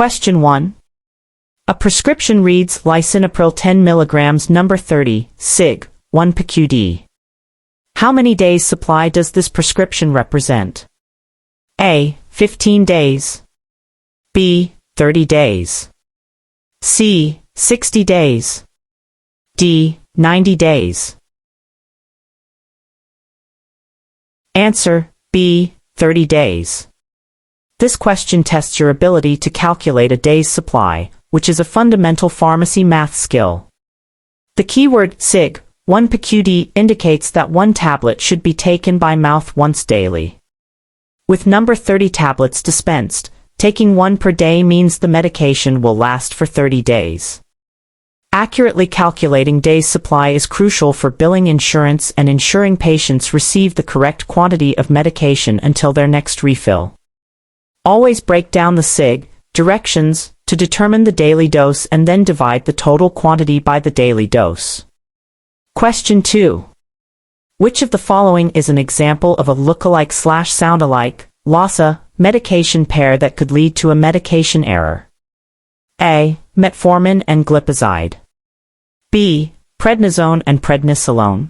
Question 1. A prescription reads lisinopril 10 mg number 30, Sig, 1 pqd. How many days supply does this prescription represent? A. 15 days. B. 30 days. C. 60 days. D. 90 days. Answer: B. 30 days. This question tests your ability to calculate a day's supply, which is a fundamental pharmacy math skill. The keyword Sig, 1 pqd indicates that one tablet should be taken by mouth once daily. With number 30 tablets dispensed, taking one per day means the medication will last for 30 days. Accurately calculating days' supply is crucial for billing insurance and ensuring patients receive the correct quantity of medication until their next refill. Always break down the Sig directions to determine the daily dose and then divide the total quantity by the daily dose. Question 2. Which of the following is an example of a lookalike/soundalike (LASA) medication pair that could lead to a medication error? A. Metformin and glipizide. B. Prednisone and prednisolone.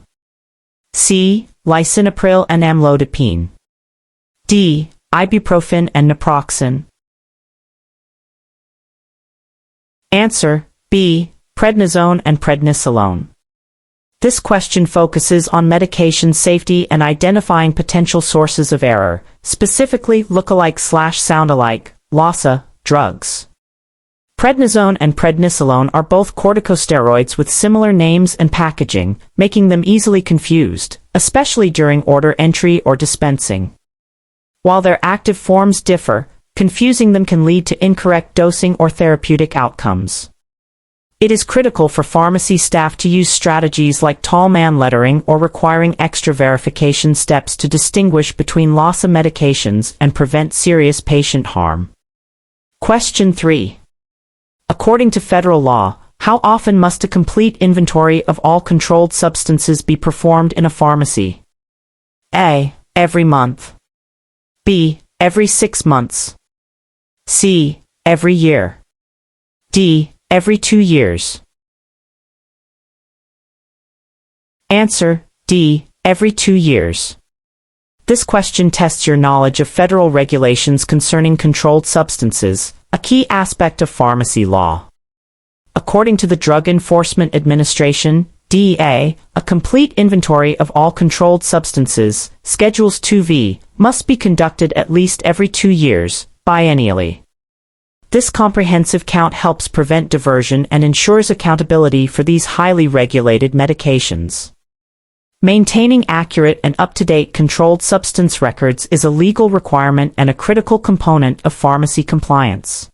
C. Lisinopril and amlodipine. D. Ibuprofen and naproxen. Answer: B. Prednisone and prednisolone. This question focuses on medication safety and identifying potential sources of error, specifically lookalike/soundalike (LASA) drugs. Prednisone and prednisolone are both corticosteroids with similar names and packaging, making them easily confused, especially during order entry or dispensing. While their active forms differ, confusing them can lead to incorrect dosing or therapeutic outcomes. It is critical for pharmacy staff to use strategies like tall man lettering or requiring extra verification steps to distinguish between LASA medications and prevent serious patient harm. Question 3. According to federal law, how often must a complete inventory of all controlled substances be performed in a pharmacy? A. Every month. B. Every 6 months. C. Every year. D. Every 2 years. Answer: D. Every 2 years. This question tests your knowledge of federal regulations concerning controlled substances, a key aspect of pharmacy law. According to the Drug Enforcement Administration, DEA, a complete inventory of all controlled substances, Schedules 2V, must be conducted at least every 2 years, biennially. This comprehensive count helps prevent diversion and ensures accountability for these highly regulated medications. Maintaining accurate and up-to-date controlled substance records is a legal requirement and a critical component of pharmacy compliance.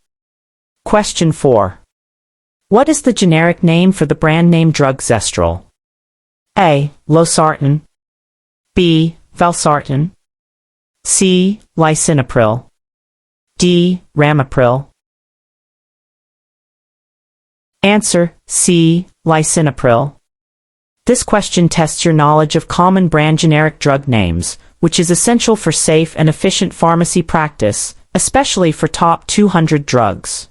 Question 4. What is the generic name for the brand name drug Zestril? A. Losartan. B. Valsartan. C. Lisinopril. D. Ramipril. Answer: C. Lisinopril. This question tests your knowledge of common brand generic drug names, which is essential for safe and efficient pharmacy practice, especially for top 200 drugs.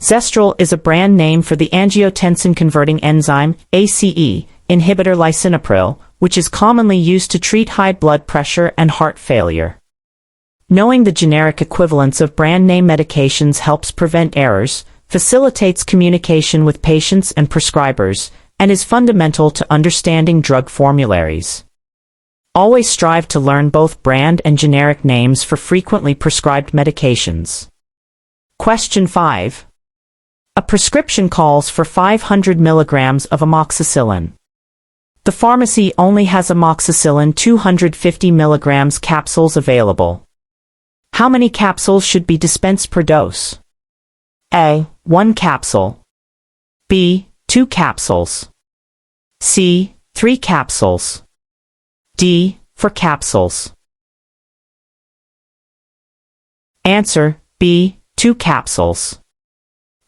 Zestril is a brand name for the angiotensin-converting enzyme, ACE, inhibitor lisinopril, which is commonly used to treat high blood pressure and heart failure. Knowing the generic equivalents of brand name medications helps prevent errors, facilitates communication with patients and prescribers, and is fundamental to understanding drug formularies. Always strive to learn both brand and generic names for frequently prescribed medications. Question 5. A prescription calls for 500 mg of amoxicillin. The pharmacy only has amoxicillin 250 mg capsules available. How many capsules should be dispensed per dose? A. 1 capsule. B. 2 capsules. C. 3 capsules. D. 4 capsules. Answer: B. 2 capsules.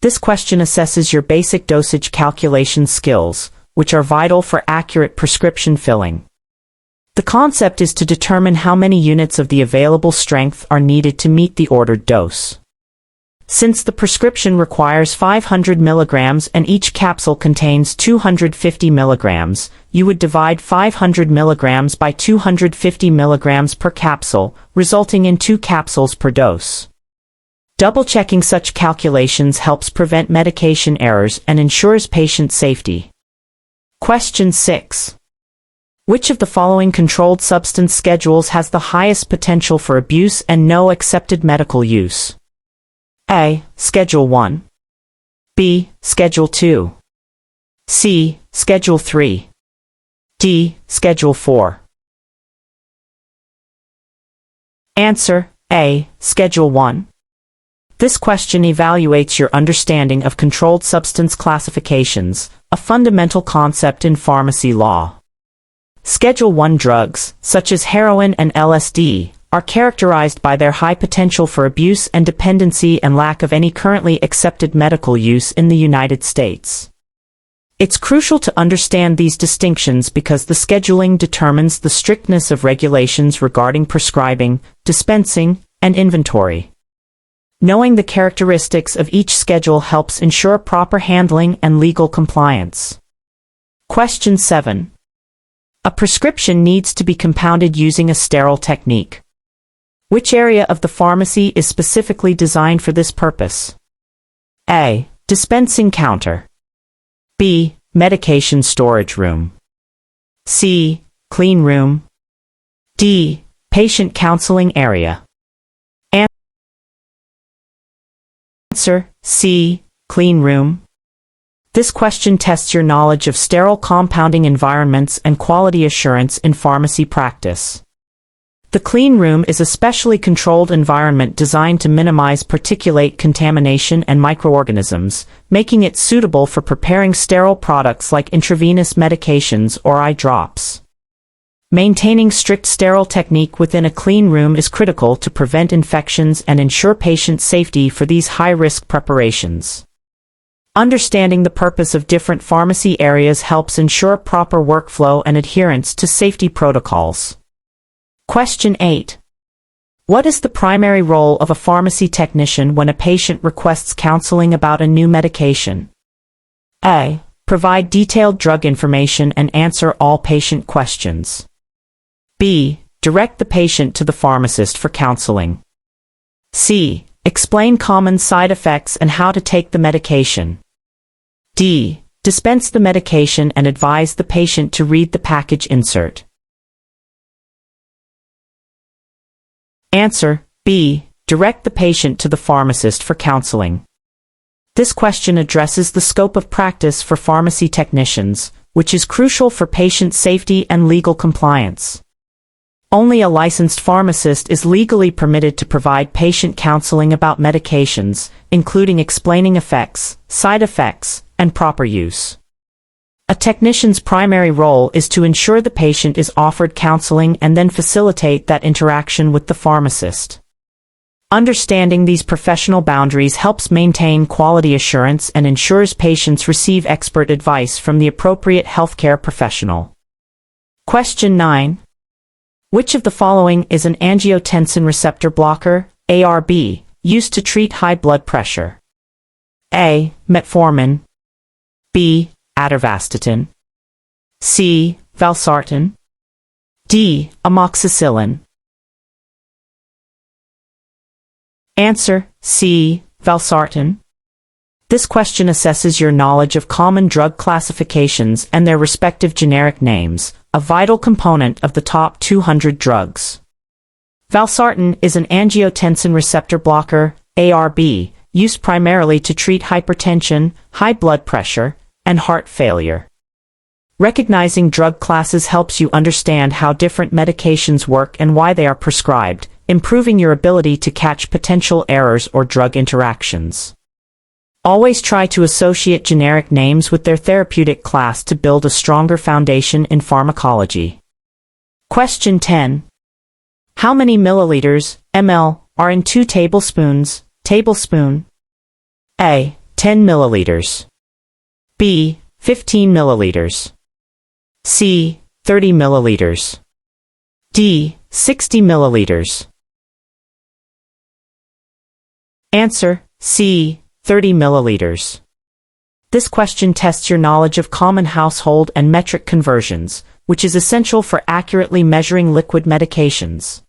This question assesses your basic dosage calculation skills, which are vital for accurate prescription filling. The concept is to determine how many units of the available strength are needed to meet the ordered dose. Since the prescription requires 500 milligrams and each capsule contains 250 milligrams, you would divide 500 milligrams by 250 milligrams per capsule, resulting in 2 capsules per dose. Double-checking such calculations helps prevent medication errors and ensures patient safety. Question 6. Which of the following controlled substance schedules has the highest potential for abuse and no accepted medical use? A. Schedule 1. B. Schedule 2. C. Schedule 3. D. Schedule 4. Answer: A. Schedule 1. This question evaluates your understanding of controlled substance classifications, a fundamental concept in pharmacy law. Schedule 1 drugs, such as heroin and LSD, are characterized by their high potential for abuse and dependency and lack of any currently accepted medical use in the United States. It's crucial to understand these distinctions because the scheduling determines the strictness of regulations regarding prescribing, dispensing, and inventory. Knowing the characteristics of each schedule helps ensure proper handling and legal compliance. Question 7. A prescription needs to be compounded using a sterile technique. Which area of the pharmacy is specifically designed for this purpose? A. Dispensing counter. B. Medication storage room. C. Clean room. D. Patient counseling area. Answer: C. Clean room. This question tests your knowledge of sterile compounding environments and quality assurance in pharmacy practice. The clean room is a specially controlled environment designed to minimize particulate contamination and microorganisms, making it suitable for preparing sterile products like intravenous medications or eye drops. Maintaining strict sterile technique within a clean room is critical to prevent infections and ensure patient safety for these high-risk preparations. Understanding the purpose of different pharmacy areas helps ensure proper workflow and adherence to safety protocols. Question 8. What is the primary role of a pharmacy technician when a patient requests counseling about a new medication? A. Provide detailed drug information and answer all patient questions. B. Direct the patient to the pharmacist for counseling. C. Explain common side effects and how to take the medication. D. Dispense the medication and advise the patient to read the package insert. Answer: B. Direct the patient to the pharmacist for counseling. This question addresses the scope of practice for pharmacy technicians, which is crucial for patient safety and legal compliance. Only a licensed pharmacist is legally permitted to provide patient counseling about medications, including explaining effects, side effects, and proper use. A technician's primary role is to ensure the patient is offered counseling and then facilitate that interaction with the pharmacist. Understanding these professional boundaries helps maintain quality assurance and ensures patients receive expert advice from the appropriate healthcare professional. Question 9. Which of the following is an angiotensin receptor blocker, ARB, used to treat high blood pressure? A. Metformin. B. Atorvastatin. C. Valsartan. D. Amoxicillin. Answer: C. Valsartan. This question assesses your knowledge of common drug classifications and their respective generic names, a vital component of the top 200 drugs. Valsartan is an angiotensin receptor blocker, ARB, used primarily to treat hypertension, high blood pressure, and heart failure. Recognizing drug classes helps you understand how different medications work and why they are prescribed, improving your ability to catch potential errors or drug interactions. Always try to associate generic names with their therapeutic class to build a stronger foundation in pharmacology. Question 10. How many milliliters, ml, are in 2 tablespoons, tablespoon? A. 10 milliliters. B. 15 milliliters. C. 30 milliliters. D. 60 milliliters. Answer: C. 30 milliliters. This question tests your knowledge of common household and metric conversions, which is essential for accurately measuring liquid medications.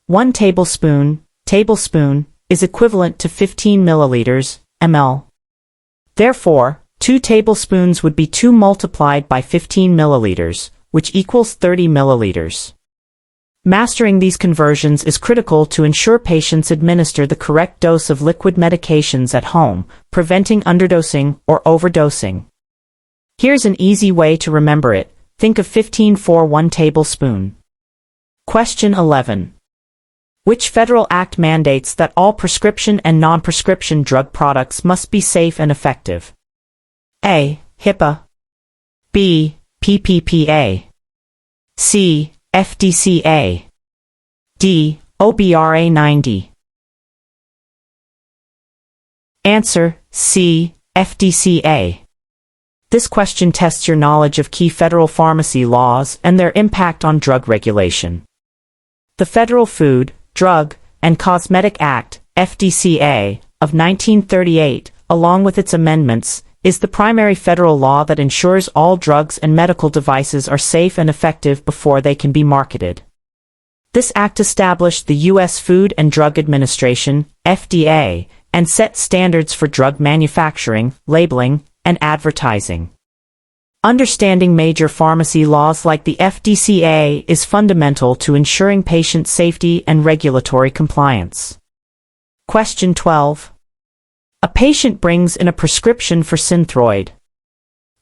1 tablespoon, is equivalent to 15 milliliters, ml. Therefore, 2 tablespoons would be 2 multiplied by 15 milliliters, which equals 30 milliliters. Mastering these conversions is critical to ensure patients administer the correct dose of liquid medications at home, preventing underdosing or overdosing. Here's an easy way to remember it. Think of 15 for 1 tablespoon. Question 11. Which federal act mandates that all prescription and non-prescription drug products must be safe and effective? A. HIPAA. B. PPPA. C. FDCA. D. OBRA 90. Answer: C. FDCA. This question tests your knowledge of key federal pharmacy laws and their impact on drug regulation. The Federal Food, Drug, and Cosmetic Act, FDCA, of 1938, along with its amendments, is the primary federal law that ensures all drugs and medical devices are safe and effective before they can be marketed. This act established the U.S. Food and Drug Administration, FDA, and set standards for drug manufacturing, labeling, and advertising. Understanding major pharmacy laws like the FDCA is fundamental to ensuring patient safety and regulatory compliance. Question 12. A patient brings in a prescription for Synthroid.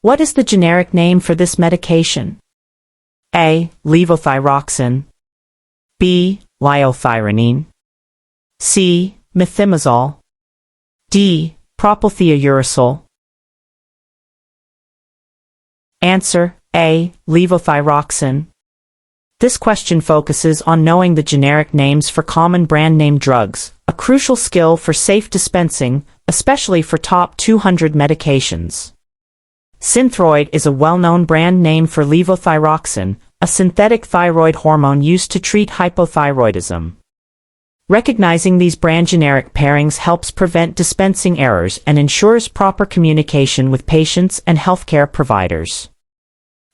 What is the generic name for this medication? A. Levothyroxine. B. Liothyronine. C. Methimazole. D. Propylthiouracil. Answer: A. Levothyroxine. This question focuses on knowing the generic names for common brand name drugs, a crucial skill for safe dispensing, especially for top 200 medications. Synthroid is a well-known brand name for levothyroxine, a synthetic thyroid hormone used to treat hypothyroidism. Recognizing these brand generic pairings helps prevent dispensing errors and ensures proper communication with patients and healthcare providers.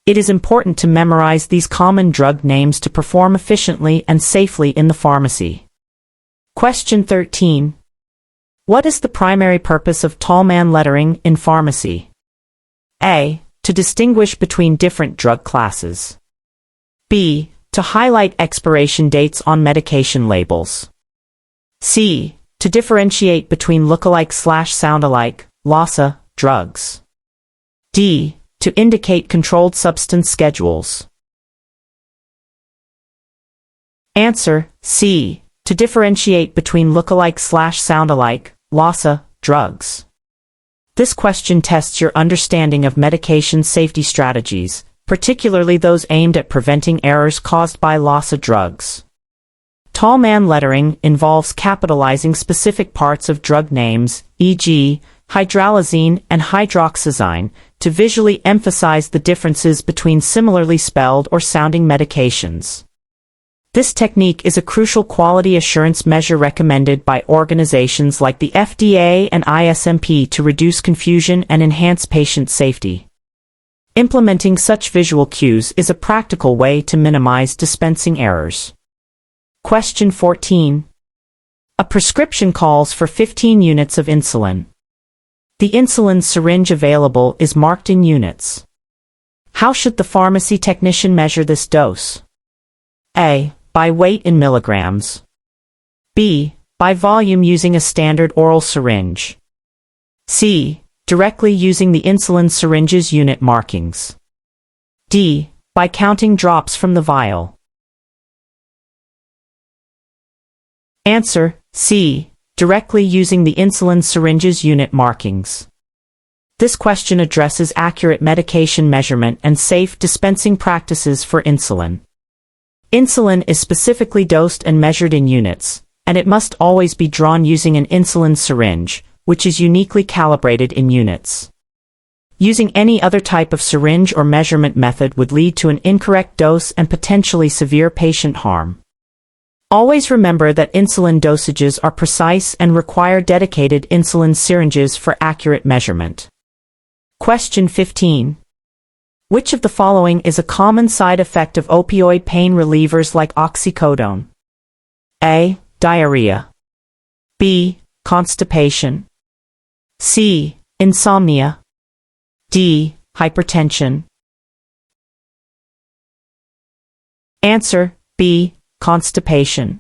It is important to memorize these common drug names to perform efficiently and safely in the pharmacy. Question 13. What is the primary purpose of tallman lettering in pharmacy? A. To distinguish between different drug classes. B. To highlight expiration dates on medication labels. C. To differentiate between lookalike/soundalike, LASA, drugs. D. To indicate controlled substance schedules. Answer: C. To differentiate between lookalike/soundalike, LASA, drugs. This question tests your understanding of medication safety strategies, particularly those aimed at preventing errors caused by LASA drugs. Tallman lettering involves capitalizing specific parts of drug names, e.g., hydralazine and hydroxyzine, to visually emphasize the differences between similarly spelled or sounding medications. This technique is a crucial quality assurance measure recommended by organizations like the FDA and ISMP to reduce confusion and enhance patient safety. Implementing such visual cues is a practical way to minimize dispensing errors. Question 14. A prescription calls for 15 units of insulin. The insulin syringe available is marked in units. How should the pharmacy technician measure this dose? A. By weight in milligrams. B. By volume using a standard oral syringe. C. Directly using the insulin syringe's unit markings. D. By counting drops from the vial. Answer: C. Directly using the insulin syringe's unit markings. This question addresses accurate medication measurement and safe dispensing practices for insulin. Insulin is specifically dosed and measured in units, and it must always be drawn using an insulin syringe, which is uniquely calibrated in units. Using any other type of syringe or measurement method would lead to an incorrect dose and potentially severe patient harm. Always remember that insulin dosages are precise and require dedicated insulin syringes for accurate measurement. Question 15. Which of the following is a common side effect of opioid pain relievers like oxycodone? A. Diarrhea. B. Constipation. C. Insomnia. D. Hypertension. Answer: B. Constipation.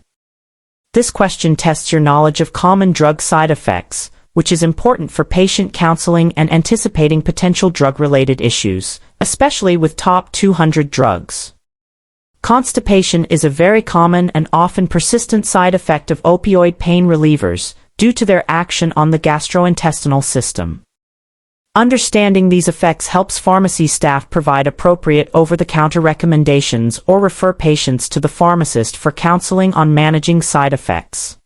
This question tests your knowledge of common drug side effects, which is important for patient counseling and anticipating potential drug-related issues, especially with top 200 drugs. Constipation is a very common and often persistent side effect of opioid pain relievers due to their action on the gastrointestinal system. Understanding these effects helps pharmacy staff provide appropriate over-the-counter recommendations or refer patients to the pharmacist for counseling on managing side effects.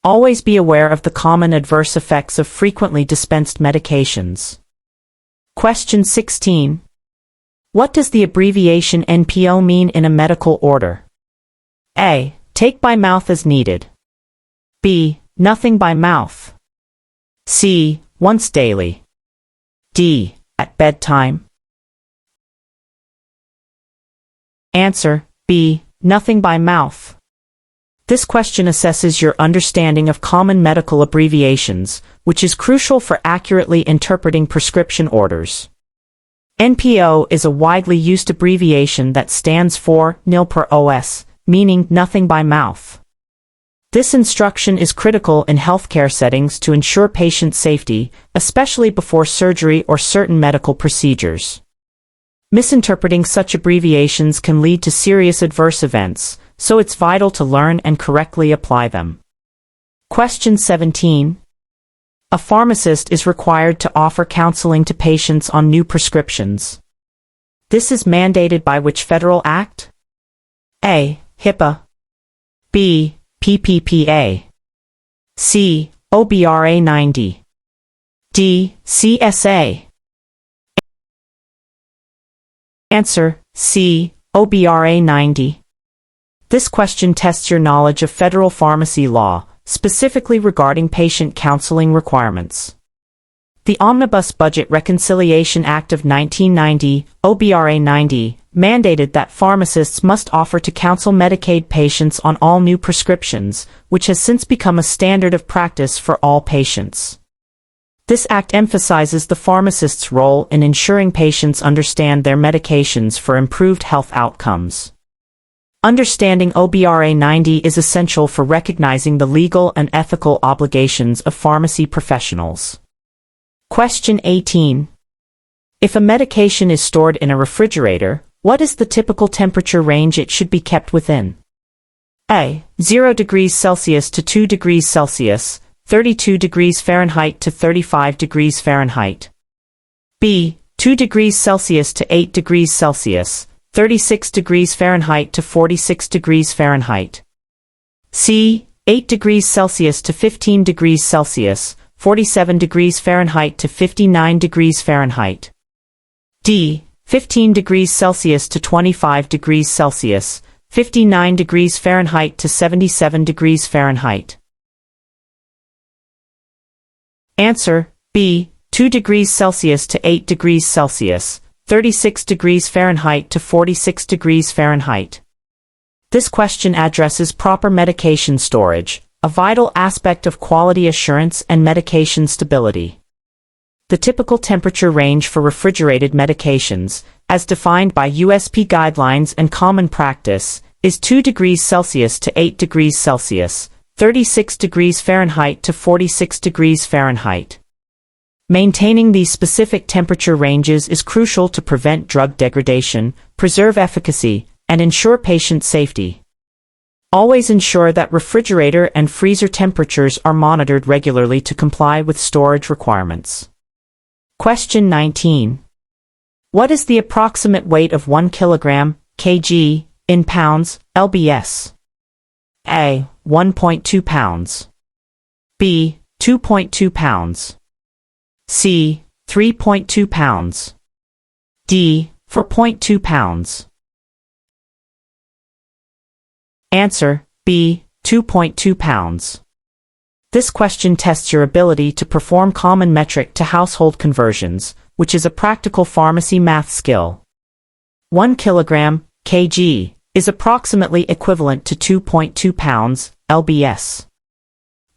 Always be aware of the common adverse effects of frequently dispensed medications. Question 16. What does the abbreviation NPO mean in a medical order? A. Take by mouth as needed. B. Nothing by mouth. C. Once daily. D. At bedtime. Answer: B. Nothing by mouth. This question assesses your understanding of common medical abbreviations, which is crucial for accurately interpreting prescription orders. NPO is a widely used abbreviation that stands for nil per os, meaning nothing by mouth. This instruction is critical in healthcare settings to ensure patient safety, especially before surgery or certain medical procedures. Misinterpreting such abbreviations can lead to serious adverse events, so it's vital to learn and correctly apply them. Question 17. A pharmacist is required to offer counseling to patients on new prescriptions. This is mandated by which federal act? A. HIPAA. B. PPPA. C. OBRA 90. D. CSA. Answer: C. OBRA 90. This question tests your knowledge of federal pharmacy law, specifically regarding patient counseling requirements. The Omnibus Budget Reconciliation Act of 1990, OBRA 90, mandated that pharmacists must offer to counsel Medicaid patients on all new prescriptions, which has since become a standard of practice for all patients. This act emphasizes the pharmacist's role in ensuring patients understand their medications for improved health outcomes. Understanding OBRA 90 is essential for recognizing the legal and ethical obligations of pharmacy professionals. Question 18. If a medication is stored in a refrigerator, what is the typical temperature range it should be kept within? A. 0 degrees Celsius to 2 degrees Celsius, 32 degrees Fahrenheit to 35 degrees Fahrenheit. B. 2 degrees Celsius to 8 degrees Celsius, 36 degrees Fahrenheit to 46 degrees Fahrenheit. C. 8 degrees Celsius to 15 degrees Celsius, 47 degrees Fahrenheit to 59 degrees Fahrenheit. D. 15 degrees Celsius to 25 degrees Celsius, 59 degrees Fahrenheit to 77 degrees Fahrenheit. Answer: B. 2 degrees Celsius to 8 degrees Celsius, 36 degrees Fahrenheit to 46 degrees Fahrenheit. This question addresses proper medication storage, a vital aspect of quality assurance and medication stability. The typical temperature range for refrigerated medications, as defined by USP guidelines and common practice, is 2 degrees Celsius to 8 degrees Celsius, 36 degrees Fahrenheit to 46 degrees Fahrenheit. Maintaining these specific temperature ranges is crucial to prevent drug degradation, preserve efficacy, and ensure patient safety. Always ensure that refrigerator and freezer temperatures are monitored regularly to comply with storage requirements. Question 19. What is the approximate weight of 1 kilogram, kg, in pounds, lbs? A. 1.2 pounds. B. 2.2 pounds. C. 3.2 pounds. D. 4.2 pounds. Answer: B. 2.2 pounds. This question tests your ability to perform common metric to household conversions, which is a practical pharmacy math skill. 1 kilogram, kg, is approximately equivalent to 2.2 pounds, lbs.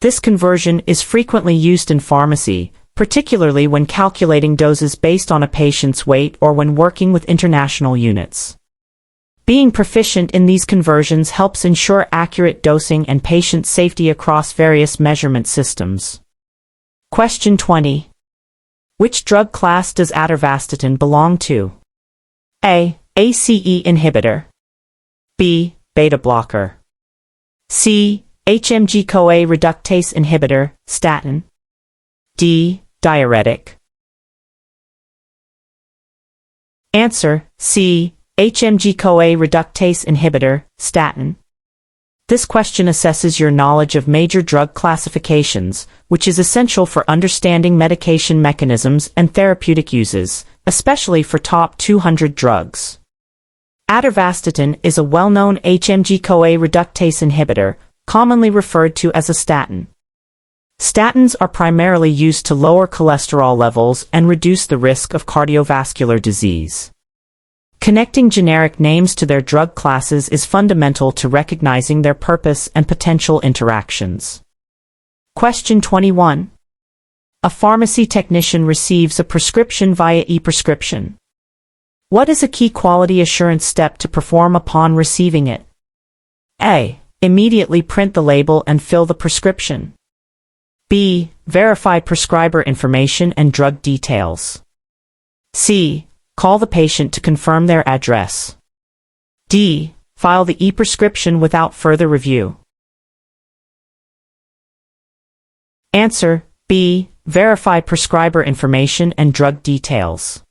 This conversion is frequently used in pharmacy, particularly when calculating doses based on a patient's weight or when working with international units. Being proficient in these conversions helps ensure accurate dosing and patient safety across various measurement systems. Question 20. Which drug class does atorvastatin belong to? A. ACE inhibitor. B. Beta blocker. C. HMG-CoA reductase inhibitor, statin. D. Diuretic. Answer: C. HMG-CoA reductase inhibitor, statin. This question assesses your knowledge of major drug classifications, which is essential for understanding medication mechanisms and therapeutic uses, especially for top 200 drugs. Atorvastatin is a well-known HMG-CoA reductase inhibitor, commonly referred to as a statin. Statins are primarily used to lower cholesterol levels and reduce the risk of cardiovascular disease. Connecting generic names to their drug classes is fundamental to recognizing their purpose and potential interactions. Question 21. A pharmacy technician receives a prescription via e-prescription. What is a key quality assurance step to perform upon receiving it? A. Immediately print the label and fill the prescription. B. Verify prescriber information and drug details. C. Call the patient to confirm their address. D. File the e-prescription without further review. Answer: B. Verify prescriber information and drug details.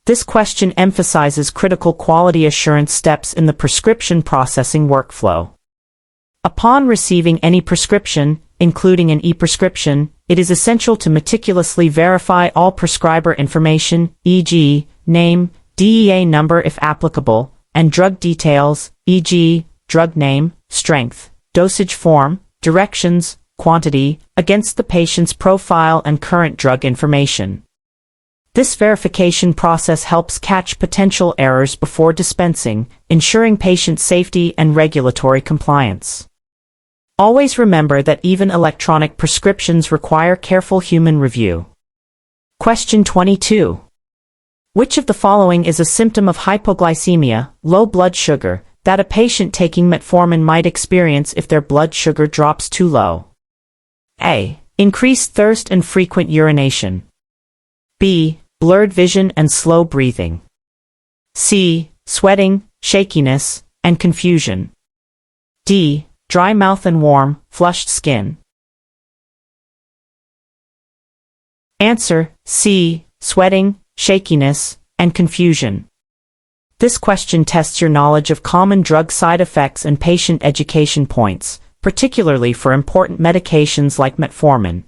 This question emphasizes critical quality assurance steps in the prescription processing workflow. Upon receiving any prescription, including an e-prescription, it is essential to meticulously verify all prescriber information, e.g., name, DEA number if applicable, and drug details, e.g., drug name, strength, dosage form, directions, quantity, against the patient's profile and current drug information. This verification process helps catch potential errors before dispensing, ensuring patient safety and regulatory compliance. Always remember that even electronic prescriptions require careful human review. Question 22. Which of the following is a symptom of hypoglycemia, low blood sugar, that a patient taking metformin might experience if their blood sugar drops too low? A. Increased thirst and frequent urination. B. Blurred vision and slow breathing. C. Sweating, shakiness, and confusion. D. Dry mouth and warm, flushed skin. Answer: C. Sweating, shakiness, and confusion. This question tests your knowledge of common drug side effects and patient education points, particularly for important medications like metformin.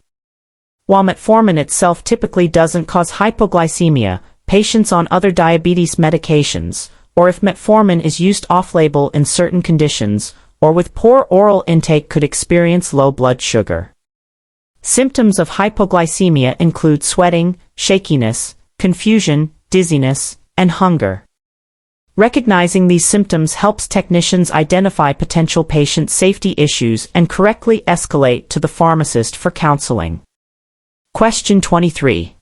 While metformin itself typically doesn't cause hypoglycemia, patients on other diabetes medications, or if metformin is used off-label in certain conditions, or with poor oral intake could experience low blood sugar. Symptoms of hypoglycemia include sweating, shakiness, confusion, dizziness, and hunger. Recognizing these symptoms helps technicians identify potential patient safety issues and correctly escalate to the pharmacist for counseling. Question 23.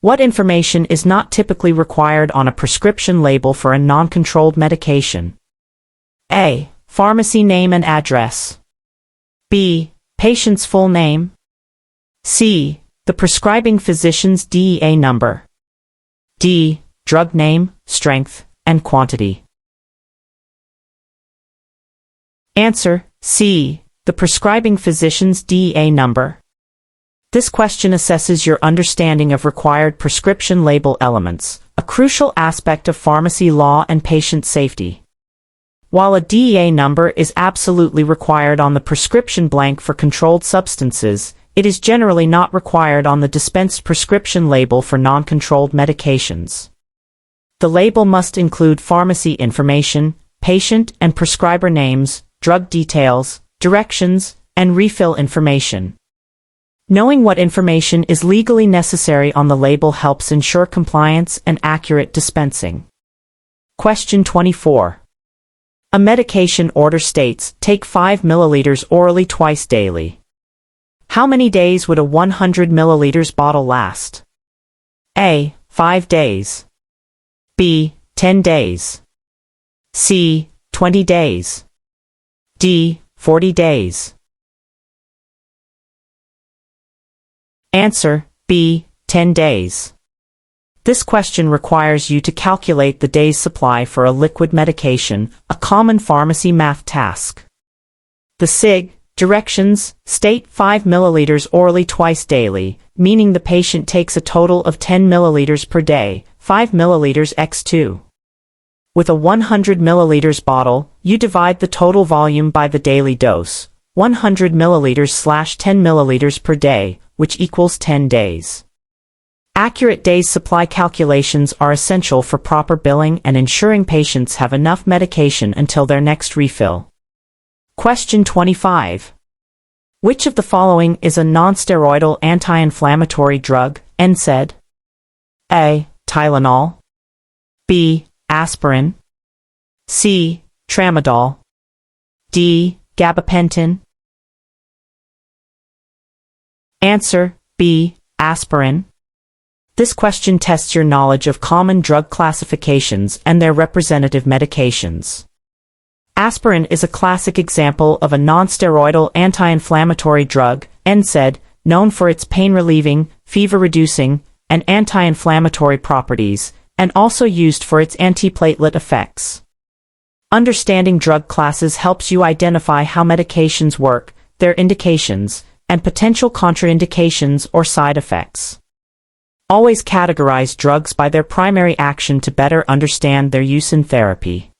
What information is not typically required on a prescription label for a non-controlled medication? A. Pharmacy name and address. B. Patient's full name. C. The prescribing physician's DEA number. D. Drug name, strength, and quantity. Answer: C. The prescribing physician's DEA number. This question assesses your understanding of required prescription label elements, a crucial aspect of pharmacy law and patient safety. While a DEA number is absolutely required on the prescription blank for controlled substances, it is generally not required on the dispensed prescription label for non-controlled medications. The label must include pharmacy information, patient and prescriber names, drug details, directions, and refill information. Knowing what information is legally necessary on the label helps ensure compliance and accurate dispensing. Question 24. A medication order states, take 5 milliliters orally twice daily. How many days would a 100 milliliters bottle last? A. 5 days. B. 10 days. C. 20 days. D. 40 days. Answer: B. 10 days. This question requires you to calculate the day's supply for a liquid medication, a common pharmacy math task. The SIG directions state 5 milliliters orally twice daily, meaning the patient takes a total of 10 milliliters per day, 5 milliliters x 2. With a 100 milliliters bottle, you divide the total volume by the daily dose, 100 milliliters / 10 milliliters per day, which equals 10 days. Accurate days supply calculations are essential for proper billing and ensuring patients have enough medication until their next refill. Question 25. Which of the following is a nonsteroidal anti-inflammatory drug, NSAID? A. Tylenol. B. Aspirin. C. Tramadol. D. Gabapentin. Answer: B. Aspirin. This question tests your knowledge of common drug classifications and their representative medications. Aspirin is a classic example of a nonsteroidal anti-inflammatory drug, NSAID, known for its pain-relieving, fever-reducing, and anti-inflammatory properties, and also used for its antiplatelet effects. Understanding drug classes helps you identify how medications work, their indications, and potential contraindications or side effects. Always categorize drugs by their primary action to better understand their use in therapy.